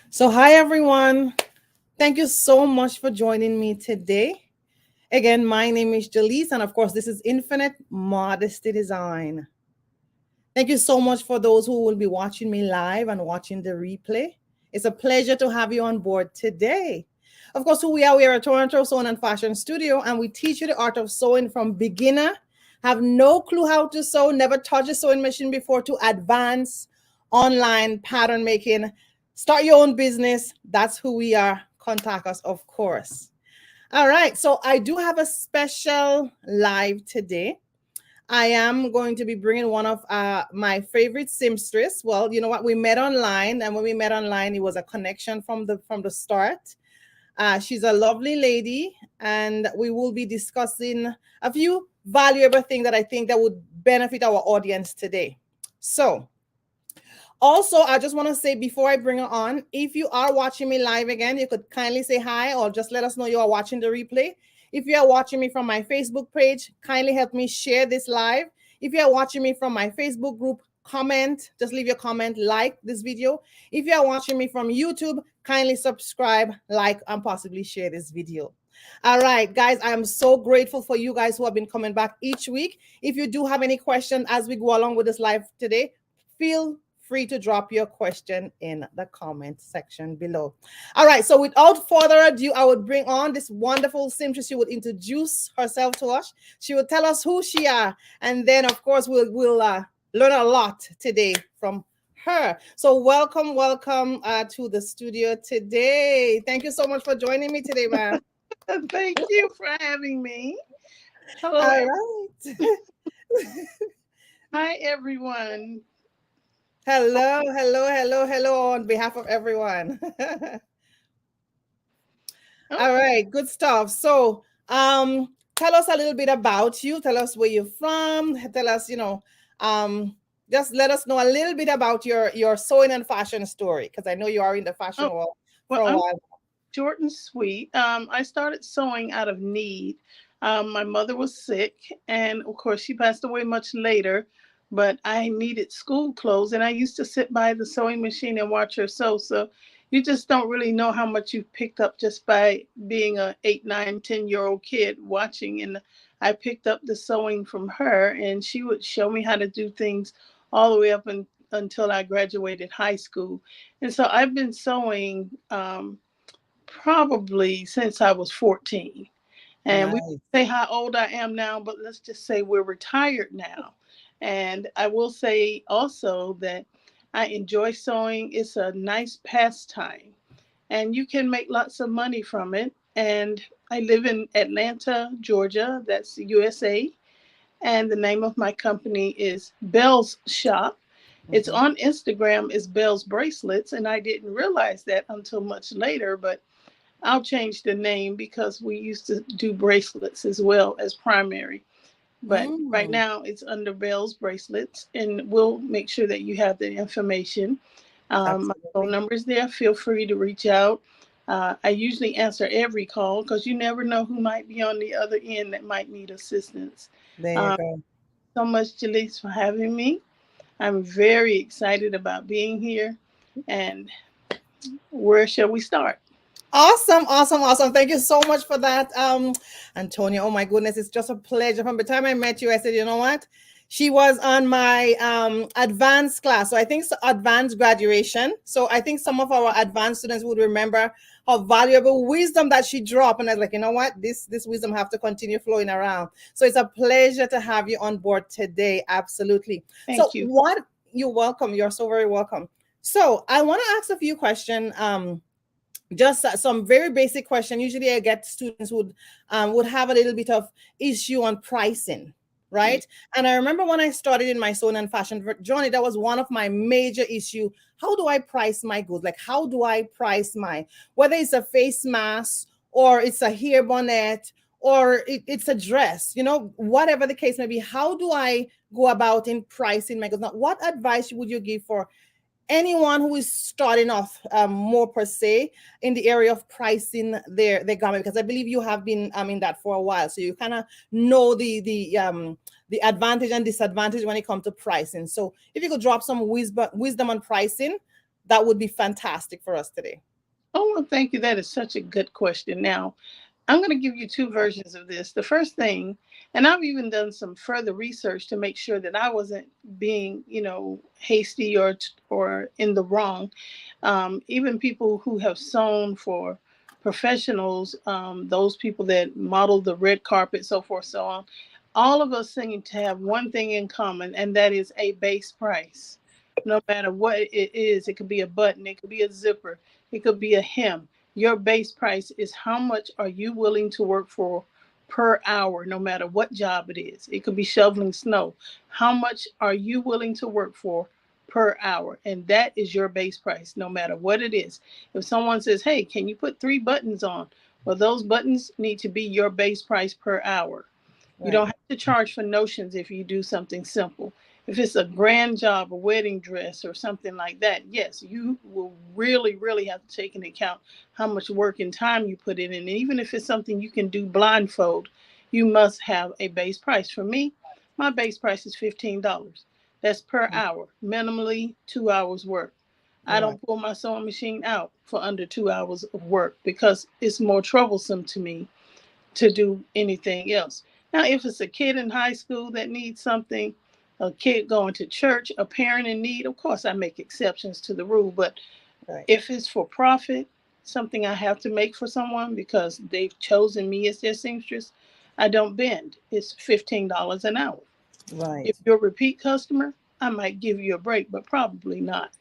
So, hi everyone. Thank you so much for joining me today. Again, my name is Jaleese, and of course, this is Infinite Modesty Design. Thank you so much for those who will be watching me live and watching the replay. It's a pleasure to have you on board today. Of course, who we are, we are a Toronto Sewing and Fashion Studio, and we teach you the art of sewing from beginner, have no clue how to sew, never touched a sewing machine before, to advanced online pattern making. Start your own business. That's who we are. Contact us, of course. All right. So I do have a special live today. I am going to be bringing one of my favorite seamstress. Well, you know what? We met online, and when we met online, it was a connection from the start. She's a lovely lady, and we will be discussing a few valuable things that I think that would benefit our audience today. So, also, I just want to say before I bring her on, if you are watching me live again, you could kindly say hi or just let us know you are watching the replay. If you are watching me from my Facebook page, kindly help me share this live. If you are watching me from my Facebook group, comment, just leave your comment, like this video. If you are watching me from YouTube, kindly subscribe, like, and possibly share this video. All right, guys, I am so grateful for you guys who have been coming back each week. If you do have any questions as we go along with this live today, feel free to drop your question in the comment section below. All right, so without further ado, I would bring on this wonderful seamstress. She would introduce herself to us. She would tell us who she are, and then of course we'll learn a lot today from her. So welcome to the studio today. Thank you so much for joining me today, ma'am. Thank you for having me. Hello. All right. Hi, everyone. Hello on behalf of everyone. Oh, All right, good stuff. So, tell us a little bit about you. Tell us where you're from. Tell us, um, just let us know a little bit about your sewing and fashion story, because I know you are in the fashion oh, world well, for a I'm while. short and sweet. I started sewing out of need. My mother was sick, and of course, she passed away much later. But I needed school clothes, and I used to sit by the sewing machine and watch her sew. So you just don't really know how much you've picked up just by being a 8, 9, 10-year-old kid watching. And I picked up the sewing from her, and she would show me how to do things all the way up until I graduated high school. And so I've been sewing. Probably since I was 14. And we Nice. say how old I am now, but let's just say we're retired now. And I will say also that I enjoy sewing. It's a nice pastime, and you can make lots of money from it. And I live in Atlanta, Georgia. That's USA. And the name of my company is Bell's Shop. It's Mhm. on Instagram as Bell's Bracelets, and I didn't realize that until much later, but I'll change the name because we used to do bracelets as well as primary. But right Mm, now it's under Bell's Bracelets, and we'll make sure that you have the information. My phone absolutely. number is there. Feel free to reach out. I usually answer every call because you never know who might be on the other end that might need assistance. There you Um, go. so much, Jaleese, for having me. I'm very excited about being here. And where shall we start? Awesome. Thank you so much for that, Antonia. Oh my goodness, it's just a pleasure. From the time I met you, I said, you know what? She was on my advanced class, so I think advanced graduation. So I think some of our advanced students would remember her valuable wisdom that she dropped, and I was like, you know what? This wisdom have to continue flowing around. So it's a pleasure to have you on board today. Absolutely. So Thank you. what? You're welcome. You're so very welcome. So I want to ask a few questions. Just some very basic question. Usually I get students would have a little bit of issue on pricing, right? And I remember when I started in my sewing and fashion journey, that was one of my major issue. How do I price my goods? Like, how do I price my, whether it's a face mask or it's a hair bonnet or it's a dress, whatever the case may be, how do I go about in pricing my goods? Now, what advice would you give for anyone who is starting off, more per se, in the area of pricing their garment? Because I believe you have been in that for a while, so you kind of know the advantage and disadvantage when it comes to pricing. So if you could drop some wisdom on pricing, that would be fantastic for us today. Oh, well, thank you. That is such a good question. Now, I'm going to give you two versions of this. The first thing, and I've even done some further research to make sure that I wasn't being, hasty or in the wrong. Even people who have sewn for professionals, those people that model the red carpet, so forth, so on. All of us seem to have one thing in common, and that is a base price. No matter what it is, it could be a button, it could be a zipper, it could be a hem. Your base price is how much are you willing to work for per hour, no matter what job it is. It could be shoveling snow. How much are you willing to work for per hour? And that is your base price, no matter what it is. If someone says, hey, can you put 3 buttons on? Well, those buttons need to be your base price per hour. You Right. don't have to charge for notions if you do something simple. If it's a grand job, a wedding dress, or something like that, yes, you will really, really have to take into account how much work and time you put in. And even if it's something you can do blindfold, you must have a base price. For me, my base price is $15. That's per hour, minimally 2 hours work. I Right. don't pull my sewing machine out for under 2 hours of work because it's more troublesome to me to do anything else. Now, if it's a kid in high school that needs something, a kid going to church, a parent in need, of course, I make exceptions to the rule. But Right. if it's for profit, something I have to make for someone because they've chosen me as their seamstress, I don't bend. It's $15 an hour. Right. If you're a repeat customer, I might give you a break, but probably not.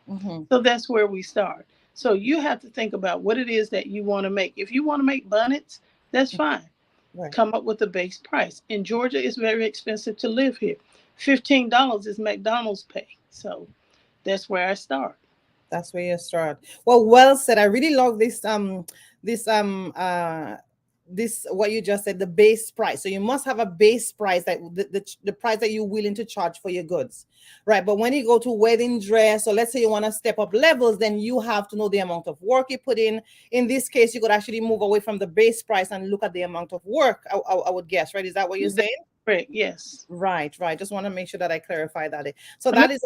Mm-hmm. So that's where we start. So you have to think about what it is that you want to make. If you want to make bonnets, that's fine. Right. Come up with a base price. In Georgia, it's very expensive to live here. $15 is McDonald's pay. So that's where I start. That's where you start. Well said. I really love this what you just said, the base price. So you must have a base price, that the price that you're willing to charge for your goods, right? But when you go to wedding dress, or let's say you want to step up levels, then you have to know the amount of work you put in. In this case, you could actually move away from the base price and look at the amount of work. I would guess, right? Is that what you're That's saying? correct. Yes. Right, right. Just want to make sure that I clarify that. So And that is.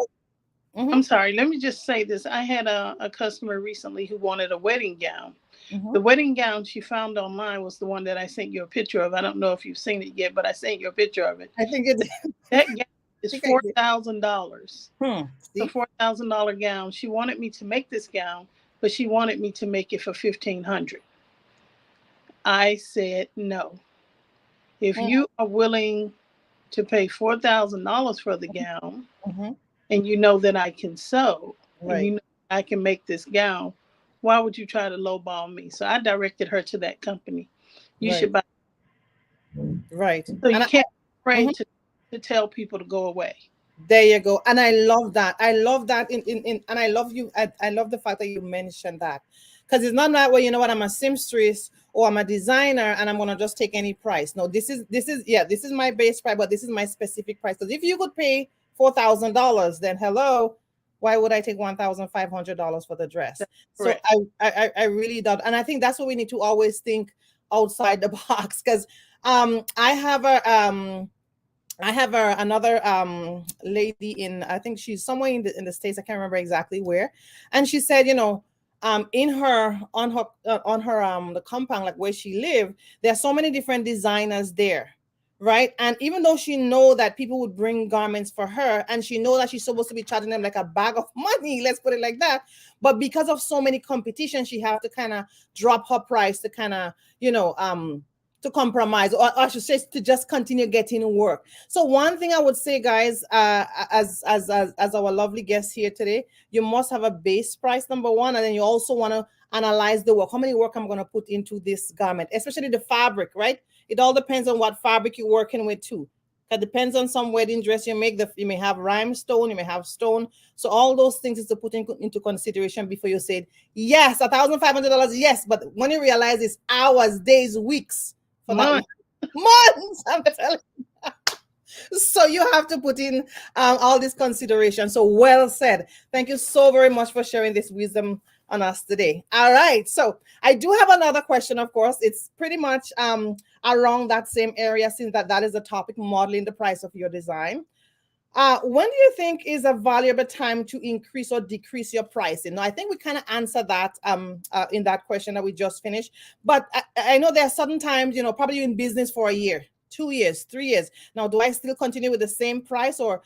I'm Mm-hmm, sorry, let me just say this. I had a customer recently who wanted a wedding gown. mm-hmm. The wedding gown she found online was the one that I sent you a picture of. I don't know if you've seen it yet, but I sent you a picture of it. I think it. That gown I is think I did. $4,000. It's a See. $4,000 gown. She wanted me to make this gown, but she wanted me to make it for 1,500. I said no. If Mm, you are willing to pay $4,000 for the gown, mm-hmm. and you know that I can sew, and Right, you know I can make this gown, why would you try to lowball me? So I directed her to that company. You right, should buy. right. So And you can't be mhm, afraid to tell people to go away. there you go. And I love that. I love that. And I love you. I love the fact that you mentioned that, because it's not that, well, you know what, I'm a seamstress or I'm a designer and I'm gonna just take any price. No, this is yeah, this is my base price, but this is my specific price. Because if you could pay $4,000, then hello, why would I take $1,500 for the dress? That's So correct. I really don't, and I think that's what we need to always think outside the box. Because I have another lady in, I think she's somewhere in the States. I can't remember exactly where. And she said, in her on her the compound, like where she lived, there are so many different designers there, right? And even though she know that people would bring garments for her, and she know that she's supposed to be charging them like a bag of money, let's put it like that, but because of so many competition, she have to kind of drop her price to kind of, to compromise, or I should say, to just continue getting work. So one thing I would say, guys, as our lovely guest here today, you must have a base price, number one, and then you also want to analyze the work. How many work I'm going to put into this garment, especially the fabric, right? It all depends on what fabric you're working with too. It depends on some wedding dress you make. You may have rhinestone, you may have stone. So all those things is to put into consideration before you say yes, $1,500. Yes, but when you realize it's hours, days, weeks for that Month. months, I'm telling you. So you have to put in all this consideration. So well said. Thank you so very much for sharing this wisdom on us today. All right. So I do have another question, of course. It's pretty much around that same area, since that is the topic, modeling the price of your design. When do you think is a valuable time to increase or decrease your pricing? Now, I think we kind of answered that in that question that we just finished. But I know there are certain times, probably you're in business for a year, 2 years, 3 years. Now, do I still continue with the same price, or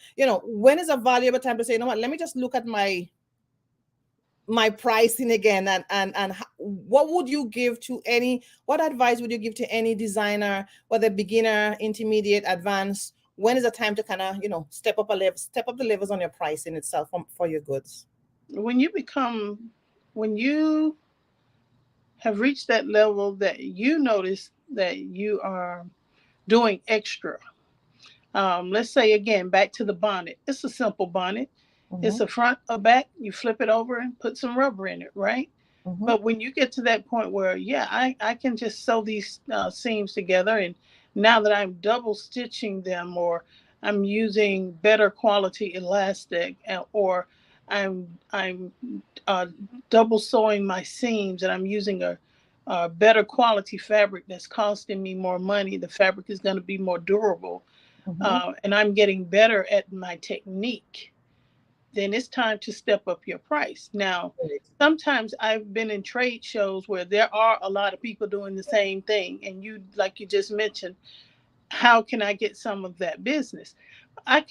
when is a valuable time to say, what, let me just look at my pricing again, and what would you give to any what advice would you give to any designer, whether beginner, intermediate, advanced? When is the time to kind of step up the levels on your pricing itself for your goods? When you become, when you have reached that level that you notice that you are doing extra. Let's say again, back to the bonnet. It's a simple bonnet. It's Mm-hmm, a front or back. You flip it over and put some rubber in it, right? mm-hmm, But when you get to that point where, yeah, I can just sew these seams together, and now that I'm double stitching them, or I'm using better quality elastic, or I'm uh, double sewing my seams, and I'm using a better quality fabric that's costing me more money. The fabric is going to be more durable, mm-hmm. and I'm getting better at my technique, then it's time to step up your price. Now, Right. sometimes I've been in trade shows where there are a lot of people doing the same thing, and you, like you just mentioned, how can I get some of that business? I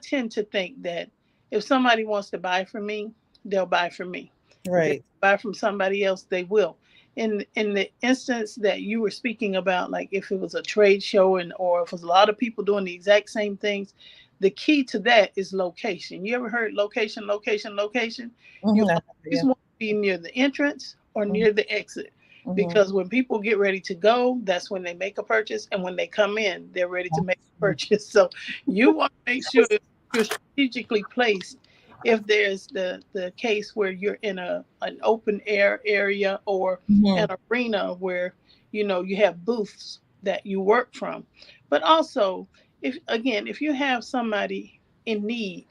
tend to think that if somebody wants to buy from me, they'll buy from me. If they Right. buy from somebody else, they will. In the instance that you were speaking about, like if it was a trade show, and or if it was a lot of people doing the exact same things, the key to that is location. You ever heard location, location, location? You Mm-hmm. always Yeah. want to be near the entrance or Mm-hmm, near the exit, mm-hmm. because when people get ready to go, that's when they make a purchase, and when they come in, they're ready to make a purchase. So you want to make sure you're strategically placed. If there's the case where you're in an open air area, or an Mm-hmm. arena where you have booths that you work from. But also, if you have somebody in need,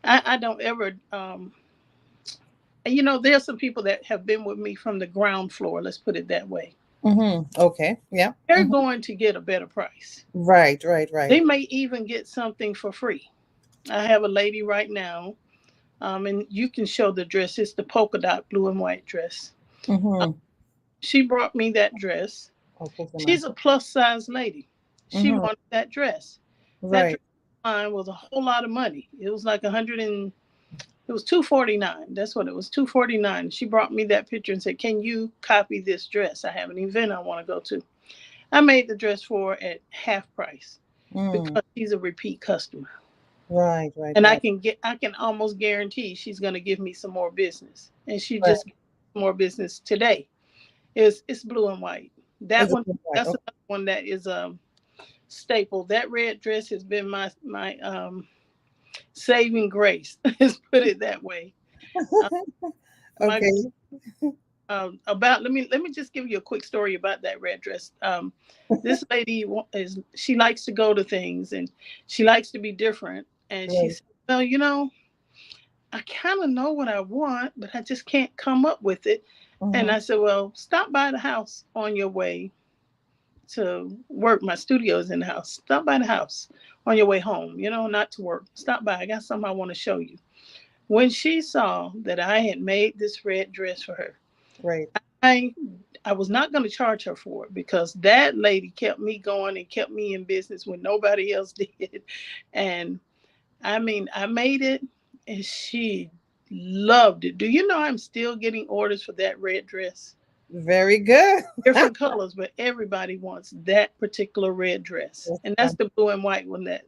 I don't ever and there's some people that have been with me from the ground floor, let's put it that way. Mm-hmm. Okay. Yeah. They're Mm-hmm. going to get a better price. Right. Right. Right. They may even get something for free. I have a lady right now, and you can show the dress. It's the polka dot blue and white dress. Uh, Mm-hmm. she brought me that dress. Oh, She's Pokemon. a plus size lady. She Mm-hmm. wanted that dress. That Right. dress line was a whole lot of money. It was like 100 and it was 249. That's what it was, 249. She brought me that picture and said, "Can you copy this dress? I have an event I want to go to." I made the dress for her at half price Mm. because she's a repeat customer. Right. Right. And Right. I can almost guarantee she's going to give me some more business. And she Right. just gave me more business today. It's blue and white. That Is it one, right? that's Okay. another one that is staple. That red dress has been my saving grace. Let's put it that way. Uh, my Okay. about let me just give you a quick story about that red dress. This lady is she likes to go to things, and she likes to be different. And she Right. said, "Well, I kind of know what I want, but I just can't come up with it." And Mm-hmm. I said, "Well, stop by the house on your way to work. My studio is in the house. Stop by the house on your way home, not to work. Stop by. I got something I want to show you." When she saw that I had made this red dress for her, Right. I I was not going to charge her for it, because that lady kept me going and kept me in business when nobody else did. And I mean, I made it, and she loved it. Do you know I'm still getting orders for that red dress? Very good. Different colors, but everybody wants that particular red dress. Yes, And that's the blue and white one that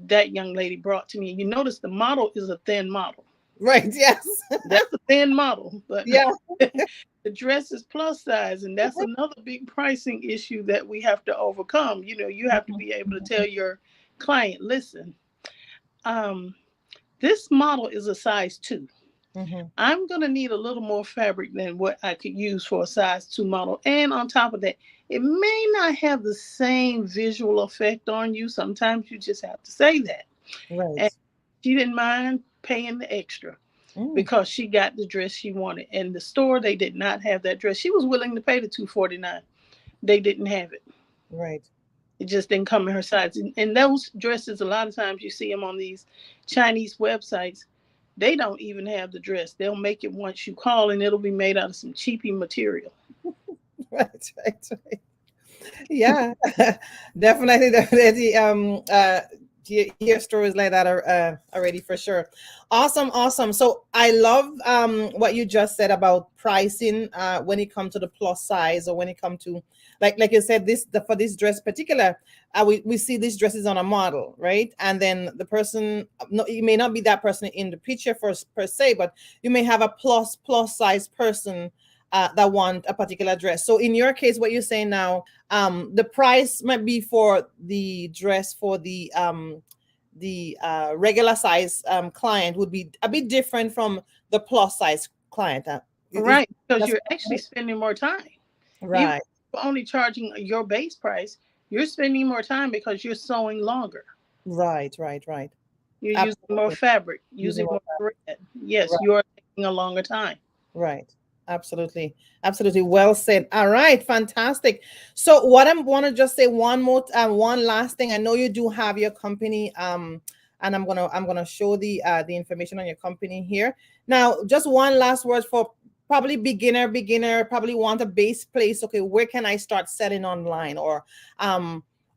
that young lady brought to me. You notice the model is a thin model. right. Yes. That's a thin model, but Yeah. the dress is plus size, and that's another big pricing issue that we have to overcome. You have to be able to tell your client, listen, um, this model is a size 2. Mm-hmm. I'm going to need a little more fabric than what I could use for a size 2 model. And on top of that, it may not have the same visual effect on you. Sometimes you just have to say that. And Right. she didn't mind paying the extra, Mm. because she got the dress she wanted. And the store, they did not have that dress. She was willing to pay the 249. They didn't have it. Right. It just didn't come in her size. And those dresses, a lot of times you see them on these Chinese websites. They don't even have the dress. They'll make it once you call, and it'll be made out of some cheapy material. Right, right, right. Yeah, definitely, definitely. Hear stories like that are already for sure. Awesome, awesome. So I love what you just said about pricing when it comes to the plus size, or when it comes to like you said, for this dress particular, we see these dresses on a model, right? And then the person, no, it may not be that person in the picture per se, but you may have a plus size person that want a particular dress. So in your case, what you're saying now, the price might be for the dress for the regular size client would be a bit different from the plus size client. Right, because That's you're actually spending more time. Even right, if you're only charging your base price, you're spending more time because you're sewing longer. right, right, right. You're using more Absolutely. fabric, Using using more more thread. Yes, right, you are taking a longer time. right. Absolutely. Absolutely. Well said. All right. Fantastic. So what I'm want to just say one last thing. I know you do have your company, and I'm gonna show the information on your company here. Now, just one last word for probably beginner, probably want a base place. Okay, where can I start selling online? Or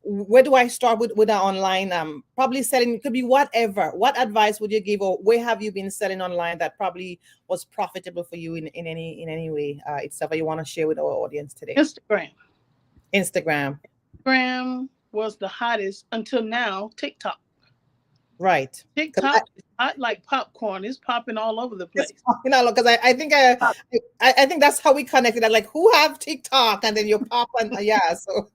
where do I start with an online probably selling? It could be whatever. What advice would you give, or where have you been selling online that probably was profitable for you in any way itself that you want to share with our audience today? Instagram. Instagram. Instagram was the hottest until now. TikTok. Right. TikTok is hot like popcorn. It's popping all over the It's place. you know, because I think I think that's how we connected. Like, who have TikTok, and then you pop and yeah. So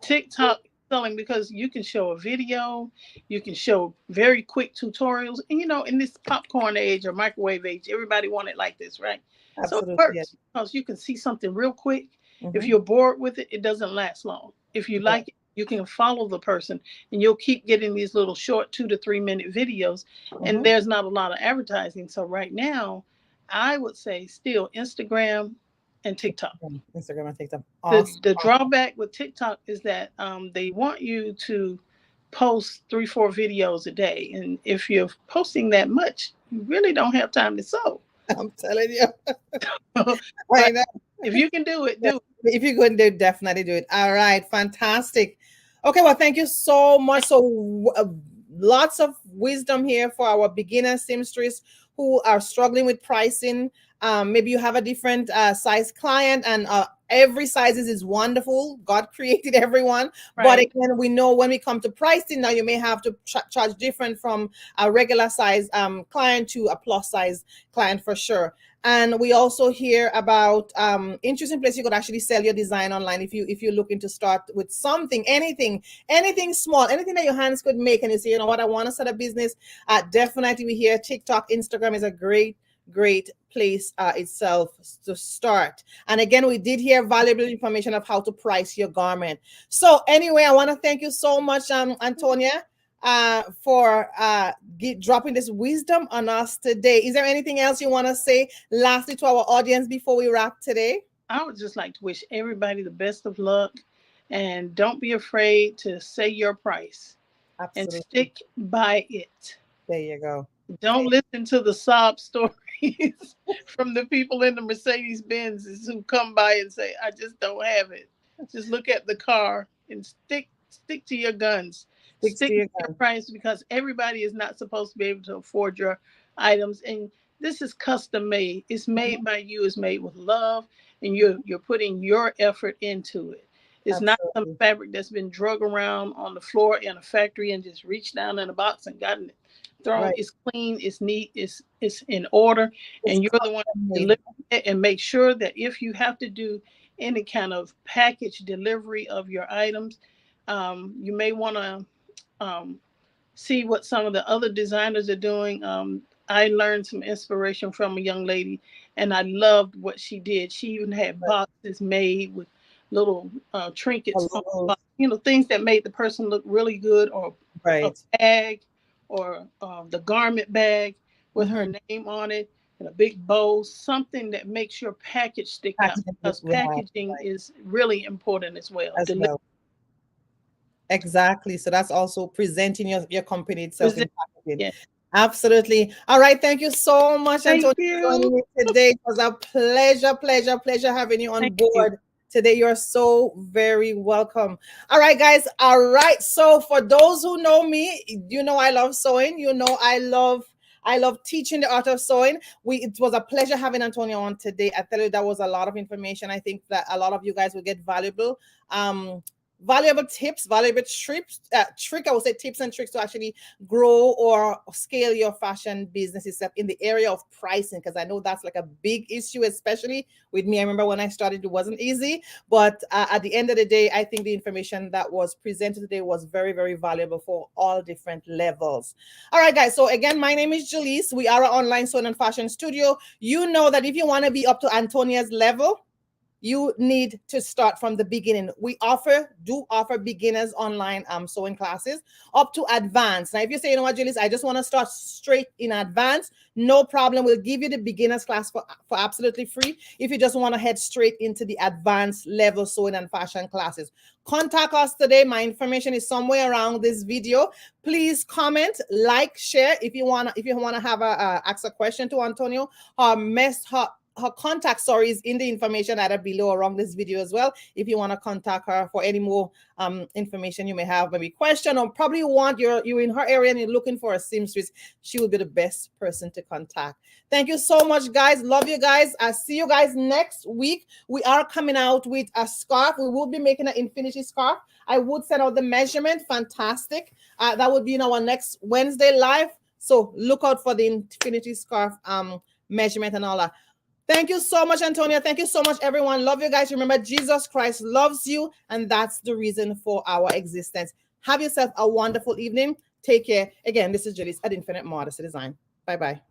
TikTok is selling because you can show a video, you can show very quick tutorials, and in this popcorn age or microwave age, everybody want it like this, right? So it absolutely, yeah. works because you can see something real quick. If Hmm. you're bored with it, it doesn't last long. If you Right. like it, you can follow the person, and you'll keep getting these little short 2 to 3 minute videos, and Hmm. there's not a lot of advertising. So right now, I would say still Instagram and TikTok. Instagram and TikTok. the Awesome. the drawback with TikTok is that they want you to post 3 4 videos a day, and if you're posting that much, you really don't have time to sew. I'm telling you. I But know. if you can do it, Yeah. do it. If you couldn't do it, definitely do it. All right, fantastic. Okay, well, thank you so much. So, lots of wisdom here for our beginner seamstress who are struggling with pricing. Maybe you have a different size client, and every sizes is wonderful. God created everyone, but Right. again, we know when we come to pricing now, you may have to charge different from a regular size client to a plus size client for sure. And we also hear about interesting place you could actually sell your design online if you're looking to start with something, anything small, anything that your hands could make, and you say, you know what, I want to start a business. Definitely, we hear TikTok, Instagram is a great place itself to start. And again, we did hear valuable information of how to price your garment. So anyway, I want to thank you so much, Antonia, for dropping this wisdom on us today. Is there anything else you want to say lastly to our audience before we wrap today? I would just like to wish everybody the best of luck, and don't be afraid to say your price and Absolutely. stick by it. There you go. Don't listen to the sob stories from the people in the Mercedes Benzes who come by and say, "I just don't have it." Just look at the car and stick to your guns. Stick Stick to to your your gun. price, because everybody is not supposed to be able to afford your items. And this is custom made. It's made Mhm. by you. It's made with love, and you're putting your effort into it. It's not some Absolutely. fabric that's been drug around on the floor in a factory and just reached down in a box and gotten it thrown. Right. It's clean, it's neat, it's in order, It's and you're the one custom to made. deliver it. And make sure that if you have to do any kind of package delivery of your items, you may want to um, see what some of the other designers are doing. I learned some inspiration from a young lady, and I loved what she did. She even had Right. boxes made with little trinkets on the Hello. box, things that made the person look really good, or a Right. bag, or the garment bag with her Hmm. name on it, and a big bow, something that makes your package stick out, Packaging look because right. packaging Right. is really important as well. As well. Exactly. So that's also presenting your company itself Present. in packaging. Yeah. Absolutely. All right. Thank you so much, Thank Antonia, for you. joining me today. It was a pleasure having you on Thank you. board today. You're so very welcome. All right, guys. All right. So for those who know me, you know I love sewing. You know I love teaching the art of sewing. It was a pleasure having Antonia on today. I tell you that was a lot of information. I think that a lot of you guys will get um valuable tips, valuable trick, I would say tips and tricks to actually grow or scale your fashion business itself in the area of pricing, because I know that's like a big issue, especially with me. I remember when I started, it wasn't easy, but at the end of the day, I think the information that was presented today was very, very valuable for all different levels. All right, guys. So again, my name is Jaleese. We are an online sewing and fashion studio. You know that if you want to be up to Antonia's level, you need to start from the beginning. We do offer beginners online sewing classes up to advanced. Now, if you say, you know what, Julius, I just want to start straight in advance, no problem. We'll give you the beginners class for absolutely free if you just want to head straight into the advanced level sewing and fashion classes. Contact us today. My information is somewhere around this video. Please comment, like, share. If you wanna have ask a question to Antonio, or her contact, sorry, is in the information either below or around this video as well. If you want to contact her for any more information you may have, maybe question, or probably you're in her area and you're looking for a seamstress, she will be the best person to contact. Thank you so much, guys. Love you guys. I'll see you guys next week. We are coming out with a scarf. We will be making an infinity scarf. I would send out the measurement. Fantastic. That would be in our next Wednesday live. So look out for the infinity scarf measurement and all that. Thank you so much, Antonia. Thank you so much, everyone. Love you guys. Remember, Jesus Christ loves you, and that's the reason for our existence. Have yourself a wonderful evening. Take care. Again, this is Julius at Infinite Modesty Design. Bye-bye.